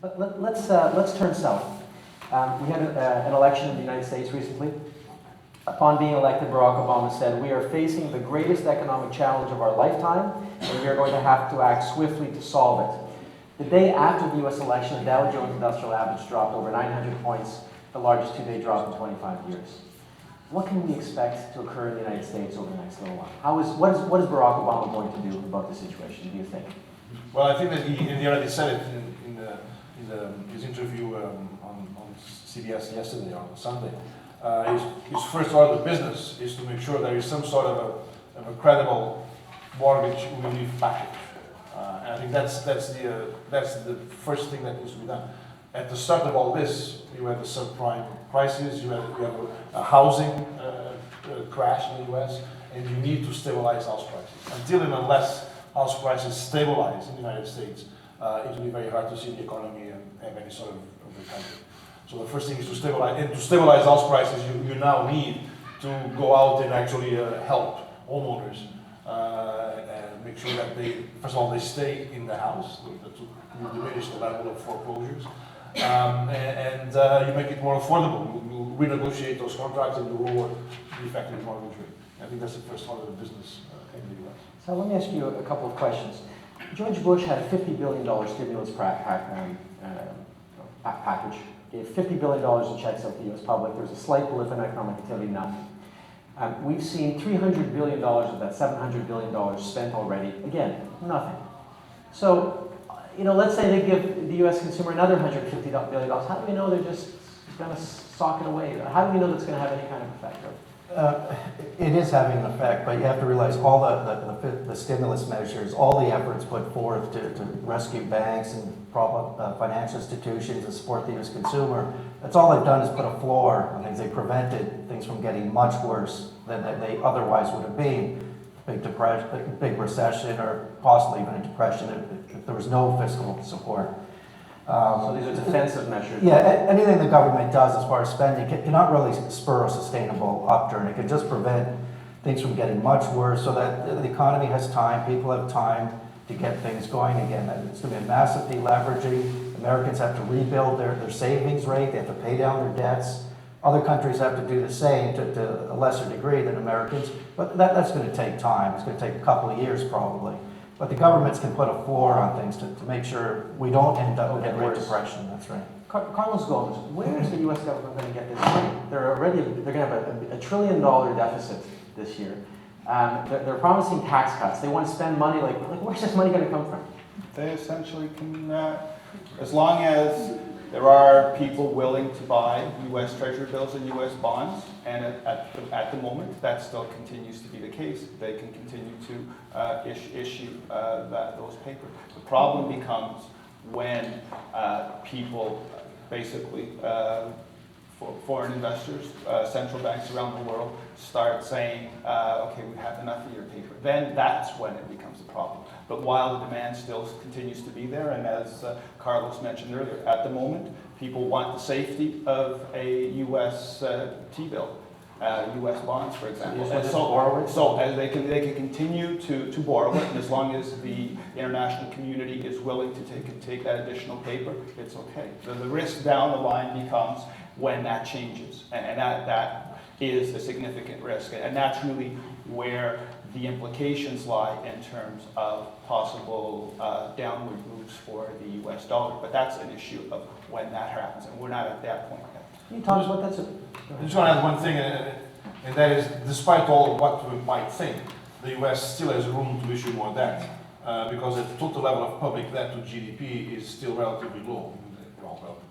Let's turn south. We had an election in the United States recently. Upon being elected, Barack Obama said, "We are facing the greatest economic challenge of our lifetime, and we are going to have to act swiftly to solve it." The day after the U.S. election, the Dow Jones Industrial Average dropped over 900 points, the largest two-day drop in 25 years. What can we expect to occur in the United States over the next little while? What is Barack Obama going to do about the situation, do you think? Well, I think that he already said it in his interview on CBS yesterday, on Sunday. His first order of business is to make sure there is some sort of a credible mortgage relief package. And I think that's the first thing that needs to be done. At the start of all this, you had the subprime crisis, you have a housing crash in the US, and you need to stabilize house prices. Until and unless house prices stabilize in the United States, it will be very hard to see the economy and have any sort of recovery. So the first thing is to stabilize, and to stabilize house prices, you now need to go out and actually help homeowners and make sure that they, first of all, they stay in the house, to diminish the level of foreclosures, and you make it more affordable. You renegotiate those contracts and you lower the effective mortgage rate. I think that's the first order of business in the U.S. So let me ask you a couple of questions. George Bush had a $50 billion stimulus package. Gave $50 billion in checks out to the U.S. public. There was a slight blip in economic activity, nothing. We've seen $300 billion of that $700 billion spent already. Again, nothing. So, let's say they give the U.S. consumer another $150 billion. How do we know they're just going to sock it away? How do we know that's going to have any kind of effect? It is having an effect, but you have to realize all the stimulus measures, all the efforts put forth to rescue banks and financial institutions and support the U.S. consumer, that's all they've done is put a floor on things. They prevented things from getting much worse than they otherwise would have been. Big depression, big recession, or possibly even a depression if there was no fiscal support. So these are defensive measures. Yeah, anything the government does as far as spending cannot really spur a sustainable upturn. It can just prevent things from getting much worse so that the economy has time, people have time to get things going again. It's going to be a massive deleveraging. Americans have to rebuild their savings rate. They have to pay down their debts. Other countries have to do the same to a lesser degree than Americans. But that's going to take time. It's going to take a couple of years probably. But the governments can put a floor on things to make sure we don't end up with a Great Depression. That's right. Carlos Gomez, where is the U.S. government going to get this money? They're going to have a $1 trillion deficit this year. They're promising tax cuts. They want to spend money like where's this money going to come from? They essentially can, as long as there are people willing to buy U.S. Treasury bills and U.S. bonds, and at the moment that still continues to be the case. They can continue to issue those papers. The problem becomes when people, basically foreign investors, central banks around the world, start saying, okay, we have enough of your paper. Then that's when it becomes a problem. But while the demand still continues to be there, and as Carlos mentioned earlier, at the moment, people want the safety of a U.S. T-bill, U.S. bonds, for example. And so they can continue to borrow it, and as long as the international community is willing to take that additional paper, it's okay. So the risk down the line becomes when that changes, and that is a significant risk, and that's really where the implications lie in terms of possible downward moves for the U.S. dollar. But that's an issue of when that happens, and we're not at that point yet. Can you tell us what that's? I just want to add one thing, and that is, despite all what we might think, the U.S. still has room to issue more debt because the total level of public debt to GDP is still relatively low,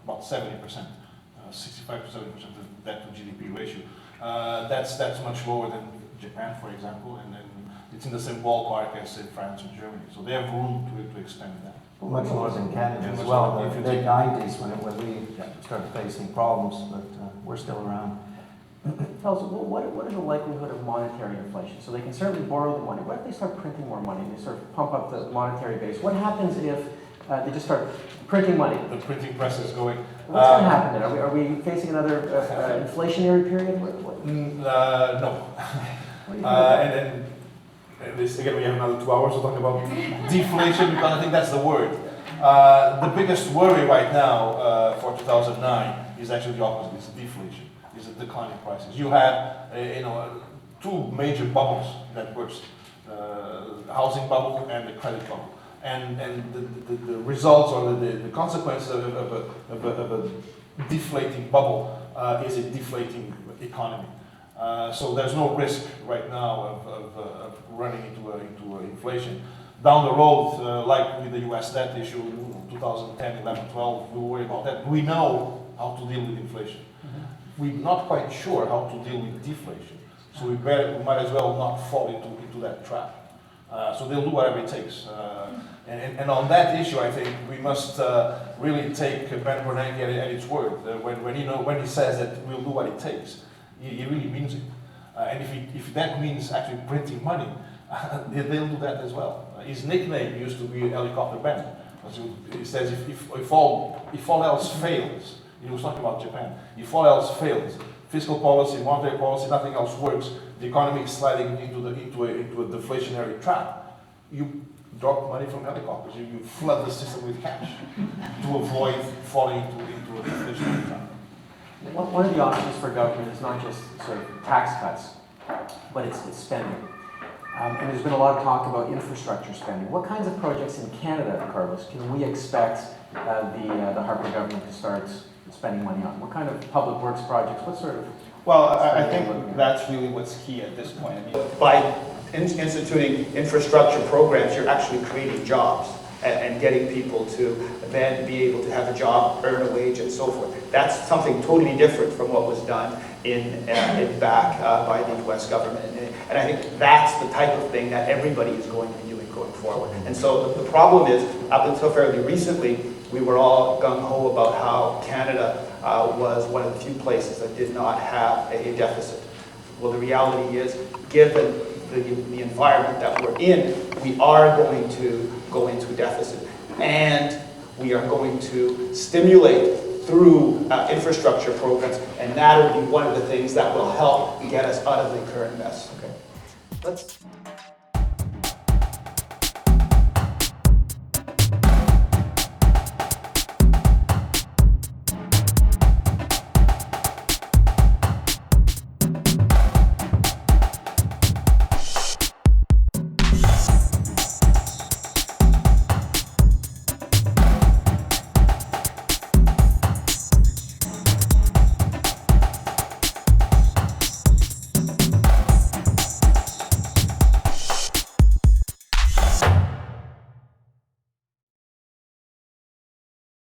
about 70%, 65 to 70% of debt to GDP ratio. That's much lower than Japan, for example, and then it's in the same ballpark as in France or Germany. So they have room to expand that. Much lower than Canada as well. In the mid-90s when we started facing problems, but we're still around. Tell us, what is the likelihood of monetary inflation? So they can certainly borrow the money. What if they start printing more money? They sort of pump up the monetary base. What happens if they just start printing money? The printing press is going. What's going to happen then? Are we facing another inflationary period? No. And then, this, again, we have another 2 hours to talk about deflation, because I think that's the word. The biggest worry right now for 2009 is actually the opposite. It's deflation. It's a declining prices. You had, two major bubbles that burst: the housing bubble and the credit bubble. And the results or the consequences of a deflating bubble is a deflating economy. So there's no risk right now of running into inflation. Down the road, like with the US debt issue in 2010, 11, 12, we worry about that. We know how to deal with inflation. We're not quite sure how to deal with deflation. So we might as well not fall into that trap. So they'll do whatever it takes. And on that issue, I think we must really take Ben Bernanke at its word. When he says that we'll do what it takes, he really means it. And if that means actually printing money, they'll do that as well. His nickname used to be Helicopter Ben. He says if all else fails, he was talking about Japan, if all else fails, fiscal policy, monetary policy, nothing else works, the economy is sliding into a deflationary trap, you drop money from helicopters, you flood the system with cash to avoid falling into a deflationary trap. One of the options for government is not just sort of tax cuts, but it's spending. And there's been a lot of talk about infrastructure spending. What kinds of projects in Canada, Carlos, can we expect the Harper government to start spending money on? What kind of public works projects? What sort of? Well, I think that's really what's key at this point. I mean, by instituting infrastructure programs, you're actually creating jobs and getting people to then be able to have a job, earn a wage, and so forth. That's something totally different from what was done in back by the U.S. government. And I think that's the type of thing that everybody is going to be doing going forward. And so the problem is, up until fairly recently, we were all gung-ho about how Canada was one of the few places that did not have a deficit. Well, the reality is, given the environment that we're in, we are going to go into a deficit. And we are going to stimulate through infrastructure programs, and that will be one of the things that will help get us out of the current mess. Okay. Let's